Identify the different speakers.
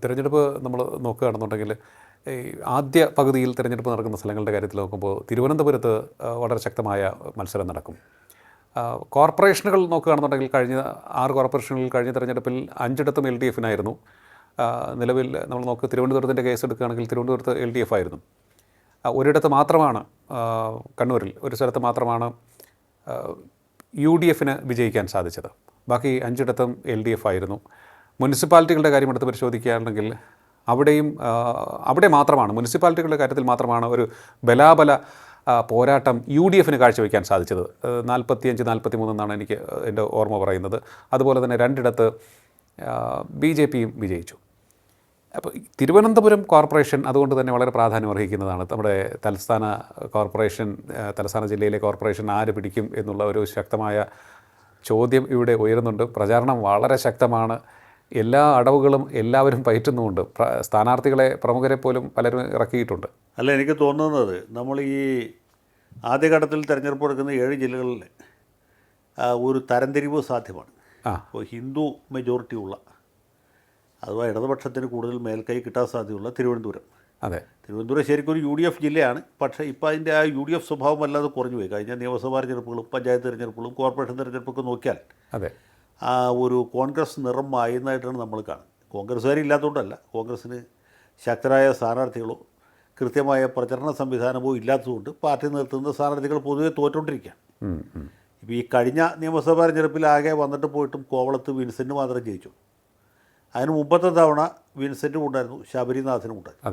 Speaker 1: തിരഞ്ഞെടുപ്പ് നമ്മൾ നോക്കുകയാണെന്നുണ്ടെങ്കിൽ ഈ ആദ്യ പകുതിയിൽ തിരഞ്ഞെടുപ്പ് നടക്കുന്ന സ്ഥലങ്ങളുടെ കാര്യത്തിൽ നോക്കുമ്പോൾ തിരുവനന്തപുരത്ത് വളരെ ശക്തമായ മത്സരം നടക്കും. കോർപ്പറേഷനുകൾ നോക്കുകയാണെന്നുണ്ടെങ്കിൽ കഴിഞ്ഞ 6 കോർപ്പറേഷനുകളിൽ കഴിഞ്ഞ തിരഞ്ഞെടുപ്പിൽ 5ഇടത്തും LDF-നായിരുന്നു. നിലവിൽ നമ്മൾ തിരുവനന്തപുരത്തിൻ്റെ കേസ് എടുക്കുകയാണെങ്കിൽ തിരുവനന്തപുരത്ത് LDF ആയിരുന്നു. ഒരിടത്ത് മാത്രമാണ് കണ്ണൂരിൽ ഒരു സ്ഥലത്ത് മാത്രമാണ് UDF-ന് വിജയിക്കാൻ സാധിച്ചത്. ബാക്കി 5ഇടത്തും LDF ആയിരുന്നു. മുനിസിപ്പാലിറ്റികളുടെ കാര്യം എടുത്ത് പരിശോധിക്കുകയാണെങ്കിൽ അവിടെ മാത്രമാണ് മുനിസിപ്പാലിറ്റികളുടെ കാര്യത്തിൽ മാത്രമാണ് ഒരു ബലാബല പോരാട്ടം UDF-ന് കാഴ്ചവെക്കാൻ സാധിച്ചത്. 45-43 എന്നാണ് എനിക്ക് എൻ്റെ ഓർമ്മ പറയുന്നത്. അതുപോലെ തന്നെ 2ഇടത്ത് BJP-യും വിജയിച്ചു. അപ്പോൾ തിരുവനന്തപുരം കോർപ്പറേഷൻ അതുകൊണ്ട് തന്നെ വളരെ പ്രാധാന്യം അർഹിക്കുന്നതാണ്. നമ്മുടെ തലസ്ഥാന ജില്ലയിലെ കോർപ്പറേഷൻ ആര് പിടിക്കും എന്നുള്ള ഒരു ശക്തമായ ചോദ്യം ഇവിടെ ഉയരുന്നുണ്ട്. പ്രചാരണം വളരെ ശക്തമാണ്. എല്ലാ അടവുകളും എല്ലാവരും പയറ്റുന്നുമുണ്ട്. സ്ഥാനാർത്ഥികളെ പ്രമുഖരെ പോലും പലരും ഇറക്കിയിട്ടുണ്ട്.
Speaker 2: അല്ല, എനിക്ക് തോന്നുന്നത് നമ്മൾ ഈ ആദ്യഘട്ടത്തിൽ തിരഞ്ഞെടുപ്പ് എടുക്കുന്ന 7 ജില്ലകളിൽ ഒരു തരംതിരിവ് സാധ്യമാണ്. ഇപ്പോൾ ഹിന്ദു മെജോറിറ്റി ഉള്ള അഥവാ ഇടതുപക്ഷത്തിന് കൂടുതൽ മേൽക്കൈ കിട്ടാൻ സാധ്യതയുള്ള തിരുവനന്തപുരം.
Speaker 1: അതെ,
Speaker 2: തിരുവനന്തപുരം ശരിക്കും ഒരു UDF ജില്ലയാണ്. പക്ഷേ ഇപ്പോൾ അതിൻ്റെ ആ UDF സ്വഭാവം വല്ലാതെ കുറഞ്ഞു പോയി. കഴിഞ്ഞ നിയമസഭാ തെരഞ്ഞെടുപ്പുകളും പഞ്ചായത്ത് തെരഞ്ഞെടുപ്പുകളും കോർപ്പറേഷൻ തെരഞ്ഞെടുപ്പൊക്കെ നോക്കിയാൽ
Speaker 1: അതെ,
Speaker 2: ആ ഒരു കോൺഗ്രസ് നിറം മായുന്നതായിട്ടാണ് നമ്മൾ കാണുന്നത്. കോൺഗ്രസ്സുകാരില്ലാത്തതുകൊണ്ടല്ല, കോൺഗ്രസ്സിന് ശക്തരായ സ്ഥാനാർത്ഥികളോ കൃത്യമായ പ്രചരണ സംവിധാനമോ ഇല്ലാത്തതുകൊണ്ട് പാർട്ടി നിർത്തുന്ന സ്ഥാനാർത്ഥികൾ പൊതുവെ തോറ്റുകൊണ്ടിരിക്കുകയാണ്. ഇപ്പോൾ ഈ കഴിഞ്ഞ നിയമസഭാ തെരഞ്ഞെടുപ്പിൽ ആകെ വന്നിട്ട് പോയിട്ടും കോവളത്ത് വിൻസെൻ്റ് മാത്രം ജയിച്ചു. അതിന് മുമ്പത്തെ തവണ വിൻസെൻറ്റും ഉണ്ടായിരുന്നു, ശബരിനാഥനും ഉണ്ടായിരുന്നു.